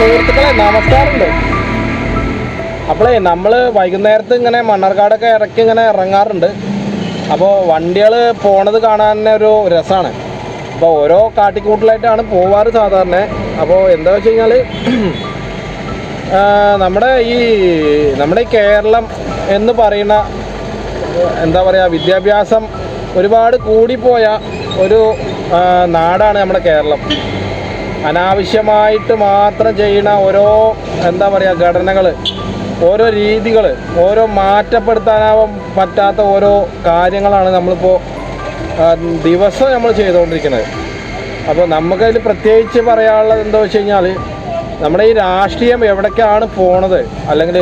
സുഹൃത്തുക്കളെ നമസ്കാരമുണ്ട്. അപ്പോളേ നമ്മൾ വൈകുന്നേരത്ത് ഇങ്ങനെ മണ്ണാർക്കാടൊക്കെ ഇങ്ങനെ ഇറങ്ങാറുണ്ട്. അപ്പോൾ വണ്ടികൾ പോണത് കാണാൻ ഒരു രസമാണ്. അപ്പോൾ ഓരോ കാട്ടിക്കൂട്ടിലായിട്ടാണ് പോവാറ് സാധാരണ. അപ്പോൾ എന്താ വെച്ച് കഴിഞ്ഞാൽ നമ്മുടെ ഈ കേരളം എന്ന് പറയുന്ന എന്താ പറയുക, വിദ്യാഭ്യാസം ഒരുപാട് കൂടിപ്പോയ ഒരു നാടാണ് നമ്മുടെ കേരളം. അനാവശ്യമായിട്ട് മാത്രം ചെയ്യുന്ന ഓരോ എന്താ പറയുക ഘടനകൾ, ഓരോ രീതികൾ, ഓരോ മാറ്റപ്പെടുത്താനാവാൻ പറ്റാത്ത ഓരോ കാര്യങ്ങളാണ് നമ്മളിപ്പോൾ ദിവസം നമ്മൾ ചെയ്തുകൊണ്ടിരിക്കുന്നത്. അപ്പോൾ നമുക്കതിൽ പ്രത്യേകിച്ച് പറയാനുള്ളത് എന്താ വെച്ച് കഴിഞ്ഞാൽ, നമ്മുടെ ഈ രാഷ്ട്രീയം എവിടേക്കാണ് പോണത്, അല്ലെങ്കിൽ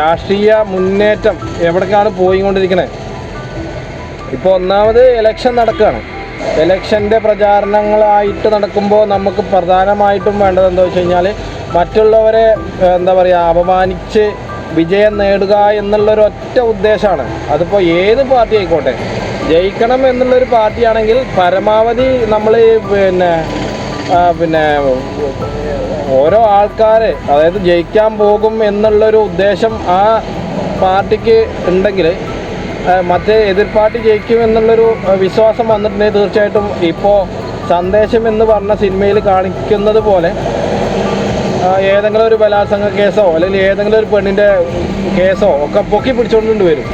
രാഷ്ട്രീയ മുന്നേറ്റം എവിടേക്കാണ് പോയിക്കൊണ്ടിരിക്കുന്നത്. ഇപ്പോൾ ഒന്നാമത് ഇലക്ഷൻ നടക്കുകയാണ്. ഇലക്ഷൻ്റെ പ്രചാരണങ്ങളായിട്ട് നടക്കുമ്പോൾ നമുക്ക് പ്രധാനമായിട്ടും വേണ്ടത് എന്താ വെച്ച് കഴിഞ്ഞാൽ, മറ്റുള്ളവരെ എന്താ പറയുക അപമാനിച്ച് വിജയം നേടുക എന്നുള്ളൊരു ഒറ്റ ഉദ്ദേശമാണ്. അതിപ്പോൾ ഏത് പാർട്ടി ആയിക്കോട്ടെ, ജയിക്കണം എന്നുള്ളൊരു പാർട്ടിയാണെങ്കിൽ പരമാവധി നമ്മൾ പിന്നെ ഓരോ ആൾക്കാർ, അതായത് ജയിക്കാൻ പോകും എന്നുള്ളൊരു ഉദ്ദേശം ആ പാർട്ടിക്ക് ഉണ്ടെങ്കിൽ, മറ്റേ എതിർ പാർട്ടി ജയിക്കും എന്നുള്ളൊരു വിശ്വാസം വന്നിട്ടുണ്ടെങ്കിൽ തീർച്ചയായിട്ടും ഇപ്പോൾ സന്ദേശം എന്ന് പറഞ്ഞ സിനിമയിൽ കാണിക്കുന്നത് പോലെ ഏതെങ്കിലും ഒരു ബലാത്സംഗ കേസോ അല്ലെങ്കിൽ ഏതെങ്കിലും ഒരു പെണ്ണിൻ്റെ കേസോ ഒക്കെ പൊക്കി പിടിച്ചുകൊണ്ട് വരും.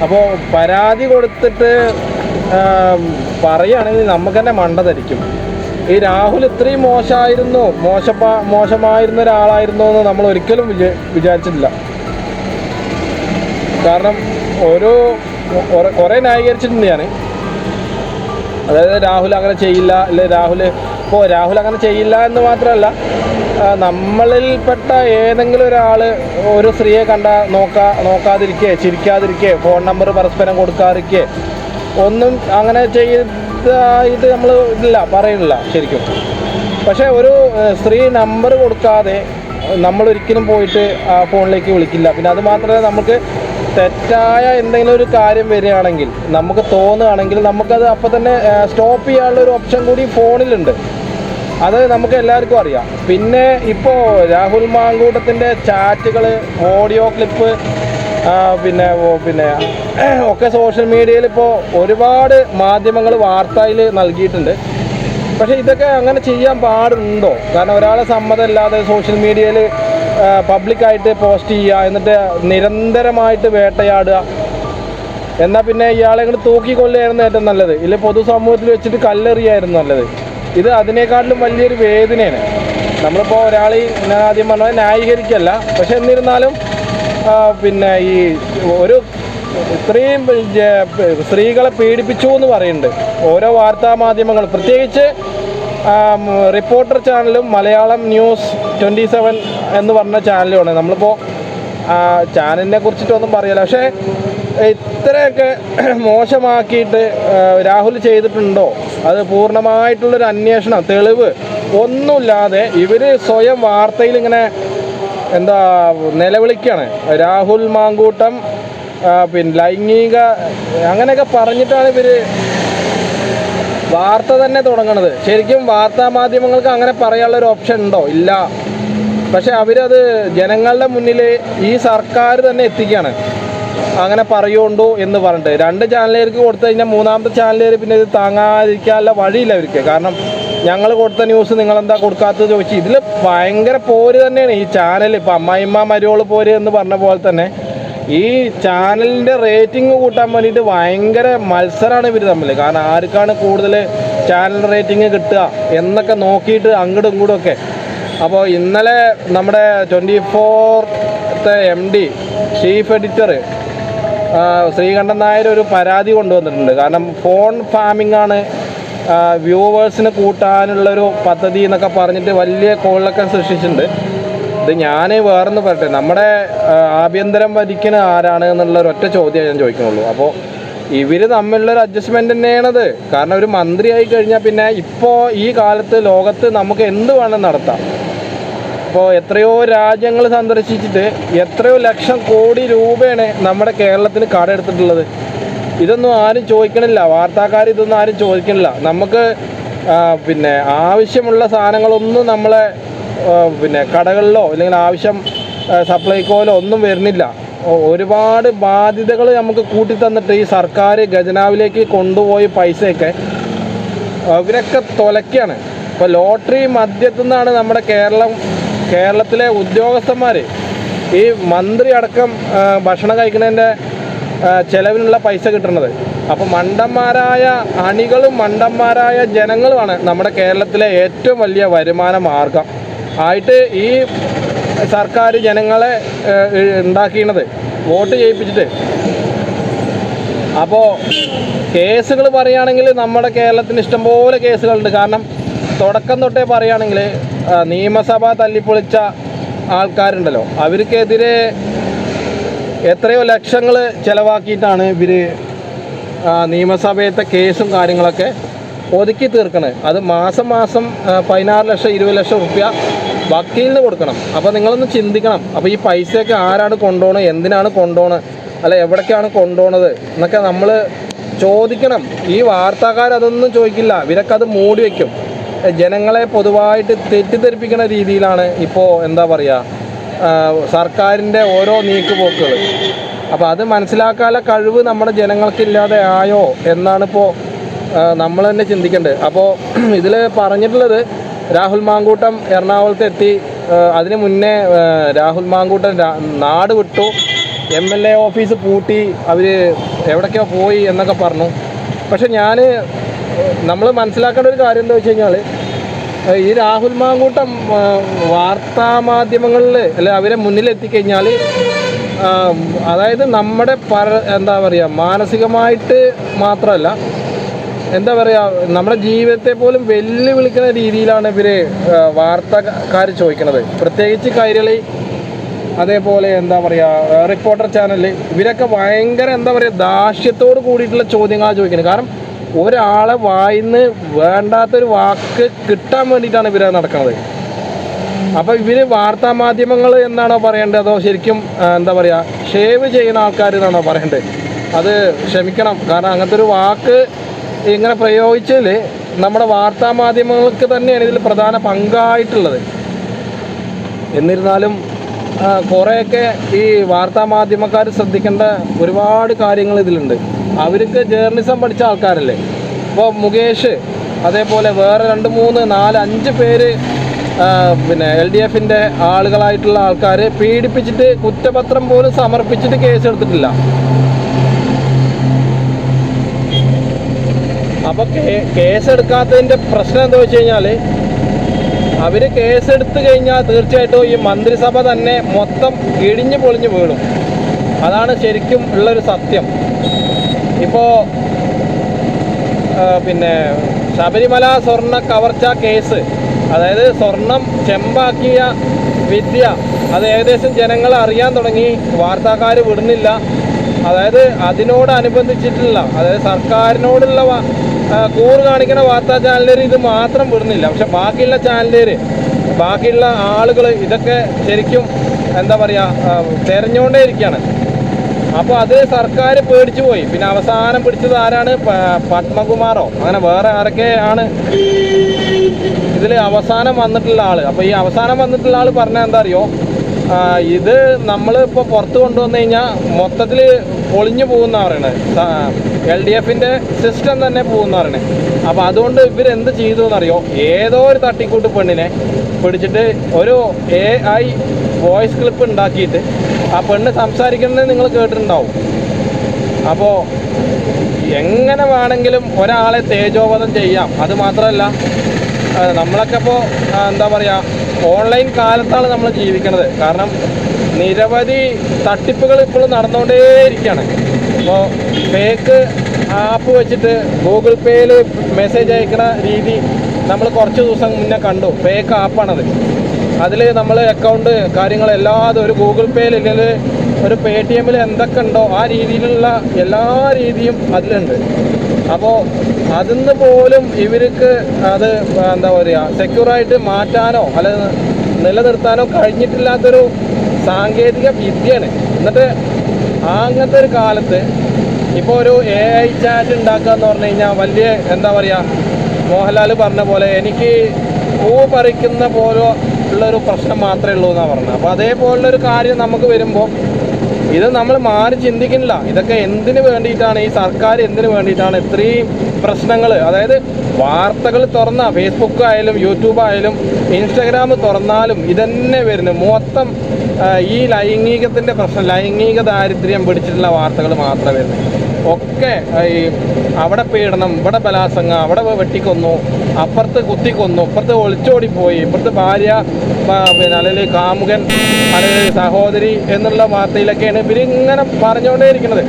അപ്പോൾ പരാതി കൊടുത്തിട്ട് പറയുകയാണെങ്കിൽ നമുക്ക് തന്നെ മണ്ട ധരിക്കും. ഈ രാഹുൽ ഇത്രയും മോശമായിരുന്ന ഒരാളായിരുന്നോ എന്ന് നമ്മൾ ഒരിക്കലും വിചാരിച്ചിട്ടില്ല. കാരണം കുറേ ന്യായീകരിച്ചിട്ടുണ്ട് ഞാൻ. അതായത് രാഹുൽ അങ്ങനെ ചെയ്യില്ല, അല്ലെ രാഹുൽ അങ്ങനെ ചെയ്യില്ല എന്ന് മാത്രമല്ല, നമ്മളിൽപ്പെട്ട ഏതെങ്കിലും ഒരാൾ ഒരു സ്ത്രീയെ നോക്കാതിരിക്കുക, ചിരിക്കാതിരിക്കുക, ഫോൺ നമ്പർ പരസ്പരം കൊടുക്കാതിരിക്കുക, ഒന്നും അങ്ങനെ ചെയ്തായിട്ട് നമ്മൾ പറയുന്നില്ല ശരിക്കും. പക്ഷേ ഒരു സ്ത്രീ നമ്പർ കൊടുക്കാതെ നമ്മളൊരിക്കലും പോയിട്ട് ആ ഫോണിലേക്ക് വിളിക്കില്ല. പിന്നെ അത് മാത്രമല്ല, നമുക്ക് തെറ്റായ എന്തെങ്കിലും ഒരു കാര്യം വരികയാണെങ്കിൽ, നമുക്ക് തോന്നുകയാണെങ്കിൽ നമുക്കത് അപ്പോൾ തന്നെ സ്റ്റോപ്പ് ചെയ്യാനുള്ള ഒരു ഓപ്ഷൻ കൂടി ഫോണിലുണ്ട്. അത് നമുക്ക് എല്ലാവർക്കും അറിയാം. പിന്നെ ഇപ്പോൾ രാഹുൽ മാങ്കൂട്ടത്തിൻ്റെ ചാറ്റുകൾ, ഓഡിയോ ക്ലിപ്പ് പിന്നെ ഒക്കെ സോഷ്യൽ മീഡിയയിൽ ഇപ്പോൾ ഒരുപാട് മാധ്യമങ്ങൾ വാർത്തയിൽ നൽകിയിട്ടുണ്ട്. പക്ഷേ ഇതൊക്കെ അങ്ങനെ ചെയ്യാൻ പാടുണ്ടോ? കാരണം ഒരാളെ സമ്മതമില്ലാതെ സോഷ്യൽ മീഡിയയിൽ പബ്ലിക്കായിട്ട് പോസ്റ്റ് ചെയ്യുക, എന്നിട്ട് നിരന്തരമായിട്ട് വേട്ടയാടുക. എന്നാൽ പിന്നെ ഇയാളെ ഇങ്ങോട്ട് തൂക്കിക്കൊല്ലുകയായിരുന്നു ഏറ്റവും നല്ലത്, ഇല്ല പൊതുസമൂഹത്തിൽ വെച്ചിട്ട് കല്ലെറിയായിരുന്നു നല്ലത്. ഇത് അതിനേക്കാട്ടിലും വലിയൊരു വേദനയാണ്. നമ്മളിപ്പോൾ ഒരാളെ ഞാൻ ആദ്യം പറഞ്ഞത് ന്യായീകരിക്കല്ല, പക്ഷെ എന്നിരുന്നാലും പിന്നെ ഈ ഒരു ഇത്രയും സ്ത്രീകളെ പീഡിപ്പിച്ചു എന്ന് പറയുന്നുണ്ട് ഓരോ വാർത്താ മാധ്യമങ്ങൾ, പ്രത്യേകിച്ച് റിപ്പോർട്ടർ ചാനലും മലയാളം ന്യൂസ് 27 എന്ന് പറഞ്ഞ ചാനലുമാണ്. നമ്മളിപ്പോൾ ചാനലിനെ കുറിച്ചിട്ടൊന്നും പറയില്ല, പക്ഷേ ഇത്രയൊക്കെ മോശമാക്കിയിട്ട് രാഹുൽ ചെയ്തിട്ടുണ്ടോ, അത് പൂർണ്ണമായിട്ടുള്ളൊരു അന്വേഷണം, തെളിവ് ഒന്നുമില്ലാതെ ഇവർ സ്വയം വാർത്തയിൽ ഇങ്ങനെ എന്താ നിലവിളിക്കുകയാണ്. രാഹുൽ മാങ്കൂട്ടം പിന്നെ ലൈംഗിക അങ്ങനെയൊക്കെ പറഞ്ഞിട്ടാണ് ഇവർ വാർത്ത തന്നെ തുടങ്ങണത്. ശരിക്കും വാർത്താ മാധ്യമങ്ങൾക്ക് അങ്ങനെ പറയാനുള്ളൊരു ഓപ്ഷൻ ഉണ്ടോ? ഇല്ല. പക്ഷെ അവരത് ജനങ്ങളുടെ മുന്നിൽ ഈ സർക്കാർ തന്നെ എത്തിക്കുകയാണ്. അങ്ങനെ പറയുണ്ടോ എന്ന് പറഞ്ഞിട്ട് 2 ചാനലുകാർക്ക് കൊടുത്തു കഴിഞ്ഞാൽ മൂന്നാമത്തെ ചാനലുകാർ പിന്നെ ഇത് താങ്ങാതിരിക്കാനുള്ള വഴിയില്ല അവർക്ക്. കാരണം ഞങ്ങൾ കൊടുത്ത ന്യൂസ് നിങ്ങളെന്താ കൊടുക്കാത്തത് ചോദിച്ചു. ഇതിൽ ഭയങ്കര പോര് തന്നെയാണ് ഈ ചാനൽ. ഇപ്പോൾ അമ്മായിമ്മ മരുവോള് പോര് എന്ന് പറഞ്ഞ പോലെ തന്നെ ഈ ചാനലിൻ്റെ റേറ്റിംഗ് കൂട്ടാൻ വേണ്ടിയിട്ട് ഭയങ്കര മത്സരമാണ് ഇവർ തമ്മിൽ. കാരണം ആർക്കാണ് കൂടുതൽ ചാനൽ റേറ്റിംഗ് കിട്ടുക എന്നൊക്കെ നോക്കിയിട്ട് അങ്ങോട്ടും ഇങ്ങോട്ടും ഒക്കെ. അപ്പോൾ ഇന്നലെ നമ്മുടെ 24ത്തെ MD chief editor Sreekandan Nair ഒരു പരാതി കൊണ്ടുവന്നിട്ടുണ്ട്. കാരണം ഫോൺ ഫാമിംഗ് ആണ് വ്യൂവേഴ്സിന് കൂട്ടാനുള്ളൊരു പദ്ധതി എന്നൊക്കെ പറഞ്ഞിട്ട് വലിയ കോളിളക്കം സൃഷ്ടിച്ചിട്ടുണ്ട്. ഇത് ഞാൻ വേറൊന്ന് പറയട്ടെ, നമ്മുടെ ആഭ്യന്തരം ഭരിക്കുന്ന ആരാണ് എന്നുള്ളൊരു ഒറ്റ ചോദ്യം ഞാൻ ചോദിക്കുന്നുള്ളൂ. അപ്പോൾ ഇവർ തമ്മിലുള്ളൊരു അഡ്ജസ്റ്റ്മെൻറ്റ് തന്നെയാണത്. കാരണം ഒരു മന്ത്രിയായി കഴിഞ്ഞാൽ പിന്നെ ഇപ്പോൾ ഈ കാലത്ത് ലോകത്ത് നമുക്ക് എന്ത് വേണം നടത്താം. ഇപ്പോൾ എത്രയോ രാജ്യങ്ങൾ സന്ദർശിച്ചിട്ട് എത്രയോ ലക്ഷം കോടി രൂപയാണ് നമ്മുടെ കേരളത്തിന് കടമെടുത്തിട്ടുള്ളത്. ഇതൊന്നും ആരും ചോദിക്കണില്ല, വാർത്താക്കാർ ഇതൊന്നും ആരും ചോദിക്കണില്ല. നമുക്ക് പിന്നെ ആവശ്യമുള്ള സാധനങ്ങളൊന്നും നമ്മളെ പിന്നെ കടകളിലോ അല്ലെങ്കിൽ ആവശ്യം സപ്ലൈക്കോയിലോ ഒന്നും വരുന്നില്ല. ഒരുപാട് ബാധ്യതകൾ നമുക്ക് കൂട്ടി തന്നിട്ട് ഈ സർക്കാർ ഖജനാവിലേക്ക് കൊണ്ടുപോയി പൈസയൊക്കെ ഇവരൊക്കെ തുലയ്ക്കാണ്. ഇപ്പോൾ ലോട്ടറി മദ്യത്തു നിന്നാണ് നമ്മുടെ കേരളത്തിലെ ഉദ്യോഗസ്ഥന്മാർ ഈ മന്ത്രി അടക്കം ഭക്ഷണം കഴിക്കുന്നതിൻ്റെ ചിലവിനുള്ള പൈസ കിട്ടുന്നത്. അപ്പോൾ മണ്ടന്മാരായ അണികളും മണ്ടന്മാരായ ജനങ്ങളുമാണ് നമ്മുടെ കേരളത്തിലെ ഏറ്റവും വലിയ വരുമാന മാർഗം ആയിട്ട് ഈ സർക്കാർ ജനങ്ങളെ ഉണ്ടാക്കിയത്, വോട്ട് ചെയ്യിപ്പിച്ചിട്ട്. അപ്പോൾ കേസുകൾ പറയുകയാണെങ്കിൽ നമ്മുടെ കേരളത്തിന് ഇഷ്ടംപോലെ കേസുകളുണ്ട്. കാരണം തുടക്കം തൊട്ടേ പറയുകയാണെങ്കിൽ നിയമസഭ തല്ലിപ്പൊളിച്ച ആൾക്കാരുണ്ടല്ലോ, അവർക്കെതിരെ എത്രയോ ലക്ഷങ്ങൾ ചിലവാക്കിയിട്ടാണ് ഇവർ നിയമസഭയത്തെ കേസും കാര്യങ്ങളൊക്കെ ഒതുക്കി തീർക്കണത്. അത് മാസം 16 ലക്ഷം 20 ലക്ഷം റുപ്യ വക്കീലിന് കൊടുക്കണം. അപ്പോൾ നിങ്ങളൊന്ന് ചിന്തിക്കണം. അപ്പോൾ ഈ പൈസയൊക്കെ ആരാണ് കൊണ്ടുപോകണത്, എന്തിനാണ് കൊണ്ടുപോകണത്, അല്ല എവിടേക്കാണ് കൊണ്ടുപോകണത് എന്നൊക്കെ നമ്മൾ ചോദിക്കണം. ഈ വാർത്താക്കാരതൊന്നും ചോദിക്കില്ല. ഇവരൊക്കെ അത് മൂടി വയ്ക്കും. ജനങ്ങളെ പൊതുവായിട്ട് തെറ്റിദ്ധരിപ്പിക്കുന്ന രീതിയിലാണ് ഇപ്പോൾ എന്താ പറയുക സർക്കാരിൻ്റെ ഓരോ നീക്കുപോക്കുകൾ. അപ്പോൾ അത് മനസ്സിലാക്കാനുള്ള കഴിവ് നമ്മുടെ ജനങ്ങൾക്കില്ലാതെ ആയോ എന്നാണിപ്പോൾ നമ്മൾ തന്നെ ചിന്തിക്കേണ്ടത്. അപ്പോൾ ഇതിൽ പറഞ്ഞിട്ടുള്ളത് രാഹുൽ മാങ്കൂട്ടം എറണാകുളത്ത് എത്തി. അതിന് മുന്നേ രാഹുൽ മാങ്കൂട്ടം നാട് വിട്ടു, MLA ഓഫീസ് പൂട്ടി, അവർ എവിടേക്കോ പോയി എന്നൊക്കെ പറഞ്ഞു. പക്ഷെ നമ്മൾ മനസ്സിലാക്കേണ്ട ഒരു കാര്യം എന്താ വെച്ച് കഴിഞ്ഞാൽ, ഈ രാഹുൽ മാങ്കൂട്ടം വാർത്താമാധ്യമങ്ങളിൽ അല്ലെ അവരെ മുന്നിലെത്തിക്കഴിഞ്ഞാൽ, അതായത് നമ്മുടെ എന്താ പറയുക മാനസികമായിട്ട് മാത്രമല്ല, എന്താ പറയുക നമ്മുടെ ജീവിതത്തെ പോലും വെല്ലുവിളിക്കുന്ന രീതിയിലാണ് ഇവർ വാർത്തക്കാർ ചോദിക്കുന്നത്. പ്രത്യേകിച്ച് കൈരളി, അതേപോലെ എന്താ പറയുക റിപ്പോർട്ടർ ചാനൽ, ഇവരൊക്കെ ഭയങ്കര എന്താ പറയുക ദാഷ്ട്യത്തോട് കൂടിയിട്ടുള്ള ചോദ്യങ്ങളാണ് ചോദിക്കുന്നത്. കാരണം ഒരാളെ വായിന്ന് വേണ്ടാത്തൊരു വാക്ക് കിട്ടാൻ വേണ്ടിയിട്ടാണ് ഇവർ നടക്കുന്നത്. അപ്പോൾ ഇവർ വാർത്താ മാധ്യമങ്ങൾ എന്നാണോ പറയേണ്ടത്, അതോ ശരിക്കും എന്താ പറയുക ഷേവ് ചെയ്യുന്ന ആൾക്കാർ എന്നാണോ പറയേണ്ടത്? അത് ക്ഷമിക്കണം. കാരണം അങ്ങനത്തെ ഒരു വാക്ക് ഇങ്ങനെ പ്രയോഗിച്ചാൽ നമ്മുടെ വാർത്താ മാധ്യമങ്ങൾക്ക് തന്നെയാണ് ഇതിൽ പ്രധാന പങ്കായിട്ടുള്ളത്. എന്നിരുന്നാലും കുറേയൊക്കെ ഈ വാർത്താ മാധ്യമക്കാർ ശ്രദ്ധിക്കേണ്ട ഒരുപാട് കാര്യങ്ങൾ ഇതിലുണ്ട്. അവർക്ക് ജേർണലിസം പഠിച്ച ആൾക്കാരല്ലേ. ഇപ്പോൾ മുകേഷ്, അതേപോലെ വേറെ 2, 3, 4, 5 പേര് പിന്നെ LDFൻ്റെ ആളുകളായിട്ടുള്ള ആൾക്കാർ പീഡിപ്പിച്ചിട്ട് കുറ്റപത്രം പോലും സമർപ്പിച്ചിട്ട് കേസെടുത്തിട്ടില്ല. അപ്പോൾ കേസെടുക്കാത്തതിൻ്റെ പ്രശ്നം എന്താ വെച്ച് കഴിഞ്ഞാൽ, അവർ കേസെടുത്ത് കഴിഞ്ഞാൽ തീർച്ചയായിട്ടും ഈ മന്ത്രിസഭ തന്നെ മൊത്തം ഇടിഞ്ഞു പൊളിഞ്ഞു വീഴും. അതാണ് ശരിക്കും ഉള്ളൊരു സത്യം. ഇപ്പോൾ പിന്നെ ശബരിമല സ്വർണ്ണ കവർച്ച കേസ്, അതായത് സ്വർണം ചെമ്പാക്കിയ വിദ്യ, അത് ഏകദേശം ജനങ്ങൾ അറിയാൻ തുടങ്ങി, വാർത്താക്കാർ വിടുന്നില്ല. അതായത് അതിനോടനുബന്ധിച്ചിട്ടുള്ള, അതായത് സർക്കാരിനോടുള്ള കൂറ് കാണിക്കുന്ന വാർത്താ ചാനലുകാർ ഇത് മാത്രം വിടുന്നില്ല. പക്ഷെ ബാക്കിയുള്ള ചാനലുകാർ, ബാക്കിയുള്ള ആളുകൾ ഇതൊക്കെ ശരിക്കും എന്താ പറയുക തെരഞ്ഞുകൊണ്ടേ ഇരിക്കുകയാണ്. അപ്പോൾ അത് സർക്കാർ പേടിച്ചു പോയി. പിന്നെ അവസാനം പിടിച്ചത് ആരാണ്? പത്മകുമാറോ അങ്ങനെ വേറെ ആരൊക്കെയാണ് ഇതിൽ അവസാനം വന്നിട്ടുള്ള ആൾ. അപ്പോൾ ഈ അവസാനം വന്നിട്ടുള്ള ആൾ പറഞ്ഞാൽ എന്താ അറിയോ, ഇത് നമ്മളിപ്പോൾ പുറത്ത് കൊണ്ടുവന്നു കഴിഞ്ഞാൽ മൊത്തത്തിൽ പൊളിഞ്ഞു പോകുന്ന പറയണത്, LDFൻ്റെ സിസ്റ്റം തന്നെ പോകുന്ന പറയണത്. അപ്പോൾ അതുകൊണ്ട് ഇവരെന്ത് ചെയ്തു എന്നറിയോ, ഏതോ ഒരു തട്ടിക്കൂട്ട് പെണ്ണിനെ പിടിച്ചിട്ട് ഒരു AI വോയിസ് ക്ലിപ്പ് ഉണ്ടാക്കിയിട്ട് ആ പെണ്ണ് സംസാരിക്കുന്നത് നിങ്ങൾ കേട്ടിട്ടുണ്ടാവും. അപ്പോൾ എങ്ങനെ വേണമെങ്കിലും ഒരാളെ തേജോവധം ചെയ്യാം. അത് മാത്രമല്ല, നമ്മളൊക്കെ ഇപ്പോൾ എന്താ പറയുക ഓൺലൈൻ കാലത്താണ് നമ്മൾ ജീവിക്കുന്നത്. കാരണം നിരവധി തട്ടിപ്പുകൾ ഇപ്പോഴും നടന്നുകൊണ്ടേയിരിക്കുകയാണ്. ഇപ്പോൾ ഫേക്ക് ആപ്പ് വെച്ചിട്ട് ഗൂഗിൾ പേയിൽ മെസ്സേജ് അയക്കുന്ന രീതി നമ്മൾ കുറച്ച് ദിവസം മുന്നേ കണ്ടു. ഫേക്ക് ആപ്പാണത്. അതിൽ നമ്മൾ അക്കൗണ്ട് കാര്യങ്ങളെല്ലാതും ഒരു ഗൂഗിൾ പേയിൽ അല്ലെങ്കിൽ ഒരു PayTM എന്തൊക്കെ ഉണ്ടോ ആ രീതിയിലുള്ള എല്ലാ രീതിയും അതിലുണ്ട്. അപ്പോൾ അതിന്ന് പോലും ഇവർക്ക് അത് എന്താ പറയുക സെക്യൂറായിട്ട് മാറ്റാനോ അല്ലെങ്കിൽ നിലനിർത്താനോ കഴിഞ്ഞിട്ടില്ലാത്തൊരു സാങ്കേതിക വിദ്യയാണ്. എന്നിട്ട് അങ്ങനത്തെ ഒരു കാലത്ത് ഇപ്പോൾ ഒരു AI ചാറ്റ് ഉണ്ടാക്കുക എന്ന് പറഞ്ഞു കഴിഞ്ഞാൽ വലിയ എന്താ പറയുക, മോഹൻലാൽ പറഞ്ഞ പോലെ എനിക്ക് പൂ പറിക്കുന്ന ഉള്ളൊരു പ്രശ്നം മാത്രമേ ഉള്ളൂ എന്നാണ് പറഞ്ഞത്. അപ്പോൾ അതേപോലുള്ളൊരു കാര്യം നമുക്ക് വരുമ്പോൾ ഇത് നമ്മൾ മാറി ചിന്തിക്കുന്നില്ല. ഇതൊക്കെ എന്തിനു വേണ്ടിയിട്ടാണ്, ഈ സർക്കാർ എന്തിനു വേണ്ടിയിട്ടാണ് ഇത്രയും പ്രശ്നങ്ങൾ? അതായത് വാർത്തകൾ തുറന്നാൽ ഫേസ്ബുക്ക് ആയാലും യൂട്യൂബ് ആയാലും ഇൻസ്റ്റഗ്രാം തുറന്നാലും ഇതന്നെ വരുന്നത് മൊത്തം ഈ ലൈംഗികത്തിൻ്റെ പ്രശ്നം, ലൈംഗിക ദാരിദ്ര്യം പിടിച്ചിട്ടുള്ള വാർത്തകൾ മാത്രമേ വരുന്നത്. ഒക്കെ ഈ അവിടെ പീഡനം, ഇവിടെ ബലാത്സംഗം, അവിടെ വെട്ടിക്കൊന്നു, അപ്പുറത്ത് കുത്തിക്കൊന്നു, ഇപ്പുറത്ത് ഒളിച്ചോടിപ്പോയി, ഇപ്പുറത്ത് ഭാര്യ പിന്നെ അല്ലെങ്കിൽ കാമുകൻ അല്ലെങ്കിൽ സഹോദരി എന്നുള്ള വാർത്തയിലൊക്കെയാണ് ഇവരിങ്ങനെ പറഞ്ഞുകൊണ്ടേയിരിക്കുന്നത്.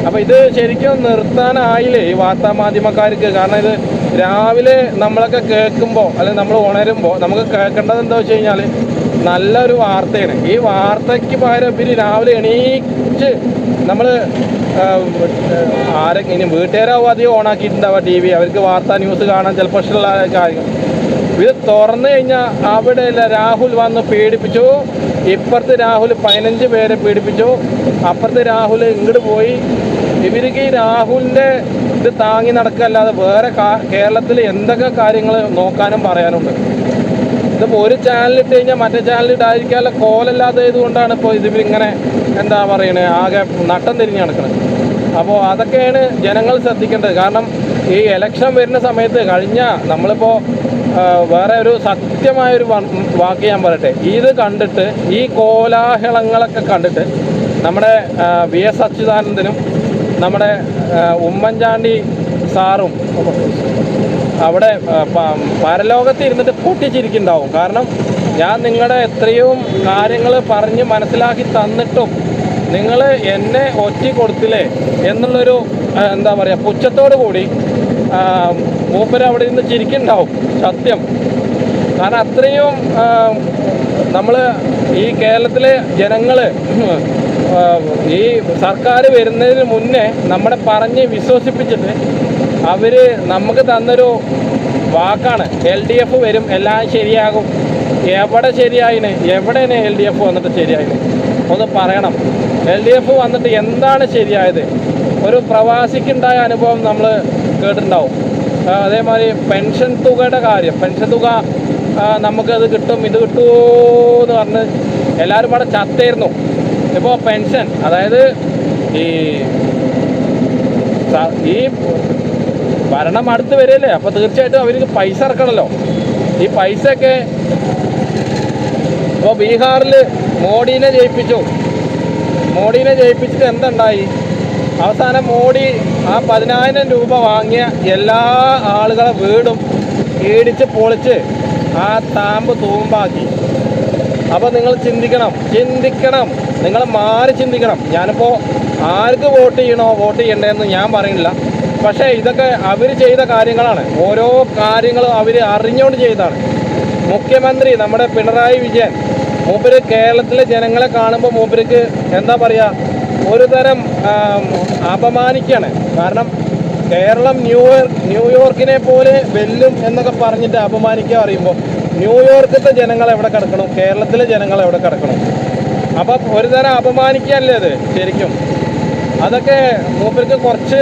അപ്പോൾ ഇത് ശരിക്കും നിർത്താനായില്ലേ ഈ വാർത്താ മാധ്യമക്കാർക്ക്? കാരണം ഇത് രാവിലെ നമ്മളൊക്കെ കേൾക്കുമ്പോൾ അല്ലെങ്കിൽ നമ്മൾ ഉണരുമ്പോൾ നമുക്ക് കേൾക്കേണ്ടത് എന്താ വെച്ച് കഴിഞ്ഞാൽ നല്ലൊരു വാർത്തയാണ്. ഈ വാർത്തയ്ക്ക് പകരം ഇവർ രാവിലെ എണീച്ച് നമ്മൾ ഇനി വീട്ടുകാരാവും അധികം ഓണാക്കിയിട്ടുണ്ടാവുക ടി വി, അവർക്ക് വാർത്താ ന്യൂസ് കാണാൻ ചിലപ്പോൾ ഇഷ്ടമുള്ള കാര്യങ്ങൾ. ഇത് തുറന്നു കഴിഞ്ഞാൽ അവിടെ രാഹുൽ വന്ന് പീഡിപ്പിച്ചു, ഇപ്പുറത്ത് രാഹുൽ 15 പേരെ പീഡിപ്പിച്ചു, അപ്പുറത്ത് രാഹുൽ ഇങ്ങോട്ട് പോയി. ഇവർക്ക് ഈ രാഹുലിൻ്റെ ഇത് താങ്ങി നടക്കല്ലാതെ വേറെ കേരളത്തിൽ എന്തൊക്കെ കാര്യങ്ങൾ നോക്കാനും പറയാനുണ്ട്. ഇതിപ്പോൾ ഒരു ചാനലിട്ട് കഴിഞ്ഞാൽ മറ്റേ ചാനലിട്ടായിരിക്കാനുള്ള കോലല്ലാത്തത് കൊണ്ടാണ് ഇപ്പോൾ ഇതിവരിങ്ങനെ എന്താ പറയണത്, ആകെ നട്ടം തിരിഞ്ഞ് നടക്കുന്നത്. അപ്പോൾ അതൊക്കെയാണ് ജനങ്ങൾ ശ്രദ്ധിക്കേണ്ടത്. കാരണം ഈ ഇലക്ഷൻ വരുന്ന സമയത്ത് നമ്മളിപ്പോൾ വേറെ ഒരു സത്യമായൊരു വാക്ക് ഞാൻ പറയട്ടെ, ഇത് കണ്ടിട്ട് ഈ കോലാഹലങ്ങളൊക്കെ കണ്ടിട്ട് നമ്മുടെ VS അച്യുതാനന്ദനും നമ്മുടെ ഉമ്മൻചാണ്ടി സാറും അവിടെ പരലോകത്ത് ഇരുന്നിട്ട് പൊട്ടിച്ചിരിക്കുന്നുണ്ടാവും. കാരണം ഞാൻ നിങ്ങളുടെ എത്രയും കാര്യങ്ങൾ പറഞ്ഞ് മനസ്സിലാക്കി തന്നിട്ടും നിങ്ങൾ എന്നെ ഒറ്റി കൊടുത്തില്ലേ എന്നുള്ളൊരു എന്താ പറയുക പുച്ഛത്തോടു കൂടി മൂപ്പര് അവിടെ നിന്ന് ചിരിക്കുന്നുണ്ടാവും സത്യം. കാരണം അത്രയും നമ്മൾ ഈ കേരളത്തിലെ ജനങ്ങൾ ഈ സർക്കാർ വരുന്നതിന് മുന്നേ നമ്മളെ പറഞ്ഞ് വിശ്വസിപ്പിച്ചിട്ട് അവർ നമുക്ക് തന്നൊരു വാക്കാണ് LDF വരും, എല്ലാം ശരിയാകും. എവിടെ ശരിയായിന്? എവിടെയാണ് LDF വന്നിട്ട് ശരിയായിന്? ഒന്ന് പറയണം. LDF വന്നിട്ട് എന്താണ് ശരിയായത്? ഒരു പ്രവാസിക്കുണ്ടായ അനുഭവം നമ്മൾ കേട്ടിട്ടുണ്ടാവും. അതേമാതിരി പെൻഷൻ തുകയുടെ കാര്യം, പെൻഷൻ തുക നമുക്കത് കിട്ടും, ഇത് കിട്ടുമെന്ന് പറഞ്ഞ് എല്ലാവരും അവിടെ ചത്തായിരുന്നു. ഇപ്പോൾ പെൻഷൻ, അതായത് ഈ ഭരണം അടുത്ത് വരില്ലേ, അപ്പോൾ തീർച്ചയായിട്ടും അവർക്ക് പൈസ ഇറക്കണമല്ലോ. ഈ പൈസയൊക്കെ ഇപ്പോൾ ബീഹാറിൽ മോഡീനെ ജയിപ്പിച്ചിട്ട് എന്തുണ്ടായി? അവസാനം മോഡി ആ 10,000 രൂപ വാങ്ങിയ എല്ലാ ആളുകളെ വീടും ഇടിച്ച് പൊളിച്ച് ആ താമ്പ് തൂമ്പാക്കി. അപ്പോൾ നിങ്ങൾ ചിന്തിക്കണം, നിങ്ങൾ മാറി ചിന്തിക്കണം. ഞാനിപ്പോൾ ആർക്ക് വോട്ട് ചെയ്യണ്ടേന്ന് ഞാൻ പറയുന്നില്ല. പക്ഷേ ഇതൊക്കെ അവർ ചെയ്ത കാര്യങ്ങളാണ്. ഓരോ കാര്യങ്ങളും അവർ അറിഞ്ഞുകൊണ്ട് ചെയ്തതാണ്. മുഖ്യമന്ത്രി നമ്മുടെ പിണറായി വിജയൻ, മൂപ്പര് കേരളത്തിലെ ജനങ്ങളെ കാണുമ്പോൾ മൂപ്പർക്ക് എന്താ പറയുക, ഒരു തരം അപമാനിക്കുകയാണ്. കാരണം കേരളം ന്യൂയോർക്കിനെ പോലെ വെല്ലും എന്നൊക്കെ പറഞ്ഞിട്ട് അപമാനിക്കുക പറയുമ്പോൾ ന്യൂയോർക്കിലത്തെ ജനങ്ങൾ എവിടെ കിടക്കണം, കേരളത്തിലെ ജനങ്ങൾ എവിടെ കിടക്കണം? അപ്പം ഒരു തരം അപമാനിക്കുകയല്ലേ അത് ശരിക്കും. അതൊക്കെ മൂപ്പർക്ക് കുറച്ച്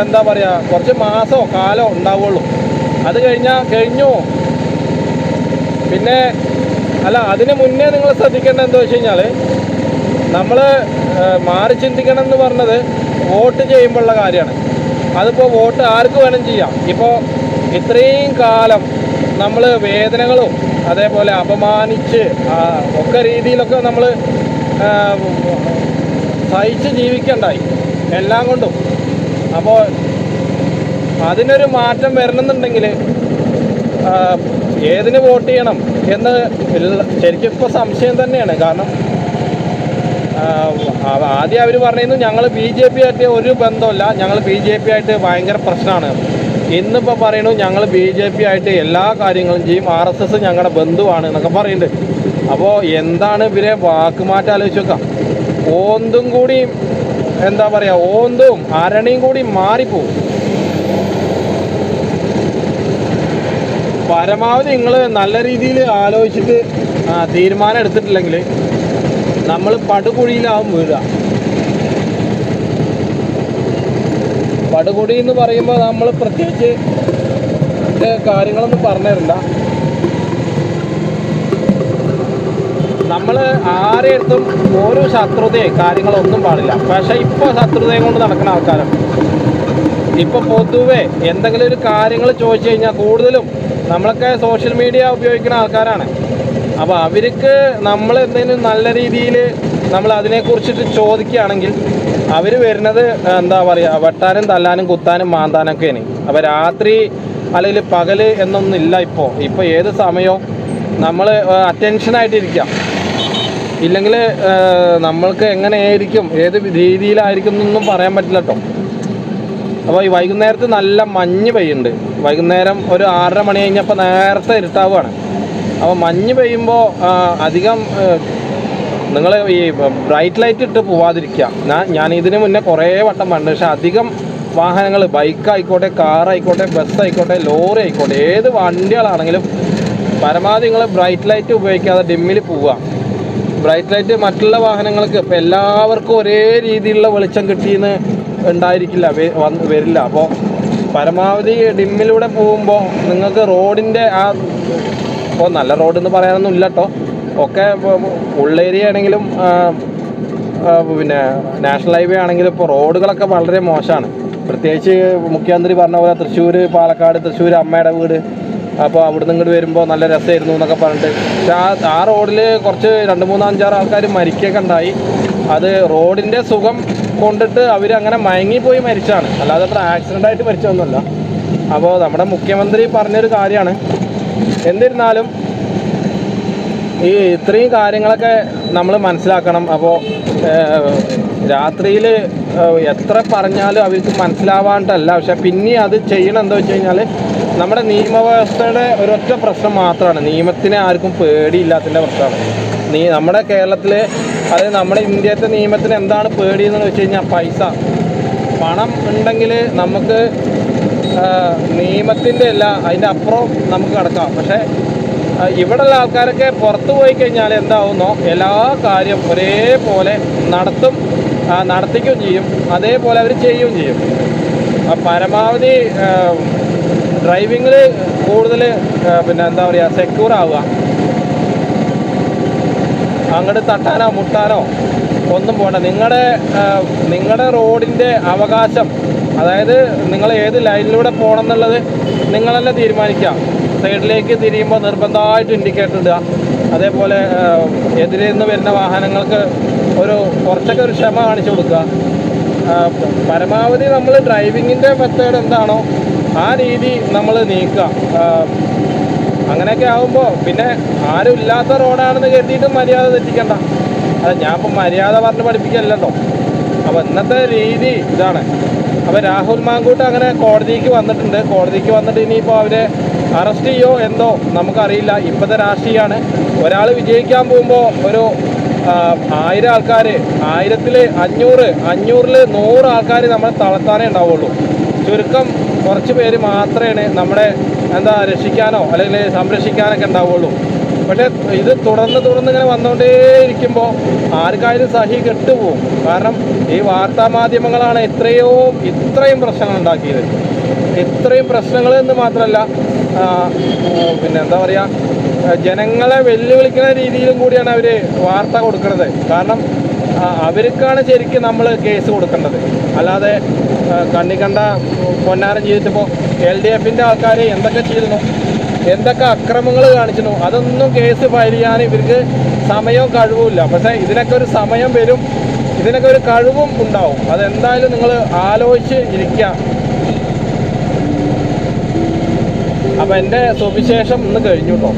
എന്താ പറയുക, കുറച്ച് മാസമോ കാലമോ ഉണ്ടാവുള്ളൂ. അത് കഴിഞ്ഞു. പിന്നെ അതിന് മുന്നേ നിങ്ങൾ ശ്രദ്ധിക്കേണ്ടത് എന്താ വെച്ച് കഴിഞ്ഞാൽ, നമ്മൾ മാറി ചിന്തിക്കണം എന്ന് പറഞ്ഞത് വോട്ട് ചെയ്യുമ്പോഴുള്ള കാര്യമാണ്. അതിപ്പോൾ വോട്ട് ആർക്ക് വേണം ചെയ്യാം. ഇപ്പോൾ ഇത്രയും കാലം നമ്മൾ വേദനകളും അതേപോലെ അപമാനിച്ച് ഒക്കെ രീതിയിലൊക്കെ നമ്മൾ സഹിച്ച് ജീവിക്കണ്ടായി എല്ലാം കൊണ്ടും. അപ്പോൾ അതിനൊരു മാറ്റം വരണമെന്നുണ്ടെങ്കിൽ ഏതിന് വോട്ട് ചെയ്യണം എന്ന് ശരിക്കും ഇപ്പോൾ സംശയം തന്നെയാണ്. കാരണം ആദ്യം അവർ പറഞ്ഞിരുന്നു ഞങ്ങൾ BJP ആയിട്ട് ഒരു ബന്ധമില്ല, ഞങ്ങൾ BJP ആയിട്ട് ഭയങ്കര പ്രശ്നമാണ്. ഇന്നിപ്പോൾ പറയണു ഞങ്ങൾ BJP ആയിട്ട് എല്ലാ കാര്യങ്ങളും ചെയ്യും, RSS ഞങ്ങളുടെ ബന്ധുവാണ് എന്നൊക്കെ പറയുന്നുണ്ട്. അപ്പോൾ എന്താണ് ഇവരെ വാക്കുമാറ്റം ആലോചിച്ച് നോക്കാം. ഓന്തും കൂടി എന്താ പറയുക, ഓന്തും അരണയും കൂടി മാറിപ്പോവും. പരമാവധി നിങ്ങൾ നല്ല രീതിയിൽ ആലോചിച്ചിട്ട് തീരുമാനം എടുത്തിട്ടില്ലെങ്കിൽ നമ്മൾ പടുകുഴിയിലാവും വീഴുക. പടുകുഴി എന്ന് പറയുമ്പോൾ നമ്മൾ പ്രത്യേകിച്ച് കാര്യങ്ങളൊന്നും പറഞ്ഞു തരില്ല. നമ്മൾ ആരെടുത്തും ഒരു ശത്രുതയോ കാര്യങ്ങളൊന്നും പാടില്ല. പക്ഷേ ഇപ്പോൾ ശത്രുതയും കൊണ്ട് നടക്കുന്ന ആൾക്കാരാണ്. ഇപ്പോൾ പൊതുവെ എന്തെങ്കിലും ഒരു കാര്യങ്ങൾ ചോദിച്ചു കഴിഞ്ഞാൽ കൂടുതലും നമ്മളൊക്കെ സോഷ്യൽ മീഡിയ ഉപയോഗിക്കുന്ന ആൾക്കാരാണ്. അപ്പോൾ അവർക്ക് നമ്മൾ എന്തെങ്കിലും നല്ല രീതിയിൽ നമ്മൾ അതിനെക്കുറിച്ചിട്ട് ചോദിക്കുകയാണെങ്കിൽ അവർ വരുന്നത് എന്താ പറയുക, വെട്ടാനും തല്ലാനും കുത്താനും മാന്താനൊക്കെയാണ്. അപ്പോൾ രാത്രി അല്ലെങ്കിൽ പകൽ എന്നൊന്നുമില്ല. ഇപ്പോൾ ഏത് സമയവും നമ്മൾ അറ്റൻഷനായിട്ടിരിക്കാം. ഇല്ലെങ്കിൽ നമ്മൾക്ക് എങ്ങനെയായിരിക്കും, ഏത് രീതിയിലായിരിക്കും എന്നൊന്നും പറയാൻ പറ്റില്ല കേട്ടോ. അപ്പോൾ ഈ വൈകുന്നേരത്ത് നല്ല മഞ്ഞ് പെയ്യുന്നുണ്ട്. വൈകുന്നേരം ഒരു 6:30 മണി കഴിഞ്ഞപ്പോൾ നേരത്തെ ഇരുട്ടാവുകയാണ്. അപ്പോൾ മഞ്ഞ് പെയ്യുമ്പോൾ അധികം നിങ്ങൾ ഈ ബ്രൈറ്റ് ലൈറ്റ് ഇട്ട് പോവാതിരിക്കുക. ഞാൻ ഇതിന് മുന്നേ കുറേ വട്ടം പറഞ്ഞു. പക്ഷേ അധികം വാഹനങ്ങൾ, ബൈക്കായിക്കോട്ടെ, കാറായിക്കോട്ടെ, ബസ്സായിക്കോട്ടെ, ലോറി ആയിക്കോട്ടെ, ഏത് വണ്ടികളാണെങ്കിലും പരമാവധി നിങ്ങൾ ബ്രൈറ്റ് ലൈറ്റ് ഉപയോഗിക്കാതെ ഡിമ്മിൽ പോവുക. ബ്രൈറ്റ് ലൈറ്റ് മറ്റുള്ള വാഹനങ്ങൾക്ക് ഇപ്പോൾ എല്ലാവർക്കും ഒരേ രീതിയിലുള്ള വെളിച്ചം കിട്ടിയെന്ന് ഉണ്ടായിരിക്കില്ല, വരില്ല. അപ്പോൾ പരമാവധി ഡിമ്മിലൂടെ പോകുമ്പോൾ നിങ്ങൾക്ക് റോഡിൻ്റെ ഇപ്പോൾ നല്ല റോഡെന്ന് പറയാനൊന്നും ഇല്ല കേട്ടോ. ഒക്കെ ഉള്ളേരിയ ആണെങ്കിലും പിന്നെ നാഷണൽ ഹൈവേ ആണെങ്കിലും ഇപ്പോൾ റോഡുകളൊക്കെ വളരെ മോശമാണ്. പ്രത്യേകിച്ച് മുഖ്യമന്ത്രി പറഞ്ഞ പോലെ തൃശ്ശൂർ, പാലക്കാട്, തൃശ്ശൂർ അമ്മയുടെ വീട്, അപ്പോൾ അവിടുന്ന് ഇങ്ങോട്ട് വരുമ്പോൾ നല്ല രസമായിരുന്നു എന്നൊക്കെ പറഞ്ഞിട്ട്. പക്ഷേ ആ റോഡിൽ കുറച്ച് 2, 3, 5, 6 ആൾക്കാർ മരിക്കുകയൊക്കെ ഉണ്ടായി. അത് റോഡിൻ്റെ സുഖം കൊണ്ടിട്ട് അവരങ്ങനെ മയങ്ങിപ്പോയി മരിച്ചാണ്, അല്ലാതെ അത്ര ആക്സിഡൻ്റായിട്ട് മരിച്ചതൊന്നുമല്ല. അപ്പോൾ നമ്മുടെ മുഖ്യമന്ത്രി പറഞ്ഞൊരു കാര്യമാണ്. എന്നിരുന്നാലും ഈ ഇത്രയും കാര്യങ്ങളൊക്കെ നമ്മൾ മനസ്സിലാക്കണം. അപ്പോൾ രാത്രിയിൽ എത്ര പറഞ്ഞാലും അവർക്ക് മനസ്സിലാവാണ്ടല്ല. പക്ഷെ പിന്നെ അത് ചെയ്യണം എന്താ വെച്ച് കഴിഞ്ഞാൽ നമ്മുടെ നിയമവ്യവസ്ഥയുടെ ഒരൊറ്റ പ്രശ്നം മാത്രമാണ്. നിയമത്തിനെ ആർക്കും പേടിയില്ലാത്തതിൻ്റെ പ്രശ്നമാണ്. നമ്മുടെ കേരളത്തിൽ, അതായത് നമ്മുടെ ഇന്ത്യത്തെ നിയമത്തിന് എന്താണ് പേടിയെന്ന് വെച്ച് കഴിഞ്ഞാൽ പണം ഉണ്ടെങ്കിൽ നമുക്ക് നിയമത്തിൻ്റെ അല്ല അതിൻ്റെ അപ്പുറം നമുക്ക് കിടക്കാം. പക്ഷേ ഇവിടെയുള്ള ആൾക്കാരൊക്കെ പുറത്തു പോയി കഴിഞ്ഞാൽ എന്താവുന്നോ എല്ലാ കാര്യം ഒരേപോലെ നടത്തിക്കുകയും ചെയ്യും, അതേപോലെ അവർ ചെയ്യുകയും ചെയ്യും. പരമാവധി ഡ്രൈവിങ്ങിൽ കൂടുതൽ പിന്നെ എന്താ പറയുക, സെക്യൂർ ആവുക. അങ്ങോട്ട് തട്ടാനോ മുട്ടാനോ ഒന്നും പോകണ്ട. നിങ്ങളുടെ റോഡിൻ്റെ അവകാശം, അതായത് നിങ്ങൾ ഏത് ലൈനിലൂടെ പോകണം എന്നുള്ളത് നിങ്ങൾ തന്നെ തീരുമാനിക്കാം. സൈഡിലേക്ക് തിരിയുമ്പോൾ നിർബന്ധമായിട്ട് ഇൻഡിക്കേറ്റർ ഇടുക. അതേപോലെ എതിരെ നിന്ന് വരുന്ന വാഹനങ്ങൾക്ക് കുറച്ചൊക്കെ ഒരു ക്ഷമ കാണിച്ചു കൊടുക്കുക. പരമാവധി നമ്മൾ ഡ്രൈവിങ്ങിൻ്റെ മെത്തേഡ് എന്താണോ ആ രീതി നമ്മൾ നീക്കുക. അങ്ങനെയൊക്കെ ആകുമ്പോൾ പിന്നെ ആരും ഇല്ലാത്ത റോഡാണെന്ന് കരുതിയിട്ട് മര്യാദ തെറ്റിക്കണ്ട. ഞാൻ ഇപ്പം മര്യാദ പറഞ്ഞ് പഠിപ്പിക്കല്ലോ. അപ്പോൾ ഇന്നത്തെ രീതി ഇതാണ്. അപ്പോൾ രാഹുൽ മാങ്കൂട്ട് അങ്ങനെ കോടതിക്ക് വന്നിട്ടുണ്ട്. കോടതിക്ക് വന്നിട്ട് ഇനിയിപ്പോൾ അവരെ അറസ്റ്റ് ചെയ്യോ എന്തോ നമുക്കറിയില്ല. ഇപ്പോഴത്തെ രാഷ്ട്രീയമാണ്. ഒരാൾ വിജയിക്കാൻ പോകുമ്പോൾ ഒരു 1000 ആൾക്കാർ, 1000-ൽ 500, 500-ൽ 100 ആൾക്കാർ നമ്മളെ തളർത്താനേ ഉണ്ടാവുള്ളൂ. ചുരുക്കം കുറച്ച് പേര് മാത്രമേ നമ്മളെ രക്ഷിക്കാനോ അല്ലെങ്കിൽ സംരക്ഷിക്കാനൊക്കെ ഉണ്ടാവുള്ളൂ. പക്ഷേ ഇത് തുടർന്ന് ഇങ്ങനെ വന്നുകൊണ്ടേയിരിക്കുമ്പോൾ ആർക്കായാലും സഹി കെട്ടുപോകും. കാരണം ഈ വാർത്താമാധ്യമങ്ങളാണ് ഇത്രയും പ്രശ്നങ്ങൾ ഉണ്ടാക്കിയത്. ഇത്രയും പ്രശ്നങ്ങൾ എന്ന് മാത്രമല്ല, പിന്നെ എന്താ പറയുക, ജനങ്ങളെ വെല്ലുവിളിക്കുന്ന രീതിയിലും കൂടിയാണ് അവർ വാർത്ത കൊടുക്കുന്നത്. കാരണം അവർക്കാണ് ശരിക്കും നമ്മൾ കേസ് കൊടുക്കേണ്ടത്. അല്ലാതെ കണ്ട പൊന്നാരം ചെയ്തിട്ടിപ്പോൾ LDFൻ്റെ ആൾക്കാർ എന്തൊക്കെ ചെയ്തിരുന്നു, എന്തൊക്കെ അക്രമങ്ങൾ കാണിച്ചിരുന്നു, അതൊന്നും കേസ് ഫയൽ ചെയ്യാൻ ഇവർക്ക് സമയവും കഴിവുമില്ല. പക്ഷേ ഇതിനൊക്കെ ഒരു സമയം വരും, ഇതിനൊക്കെ ഒരു കഴിവും ഉണ്ടാവും. അതെന്തായാലും നിങ്ങൾ ആലോചിച്ച് ഇരിക്കുക. അപ്പം എൻ്റെ സുവിശേഷം ഇന്ന് കഴിഞ്ഞു കേട്ടോ.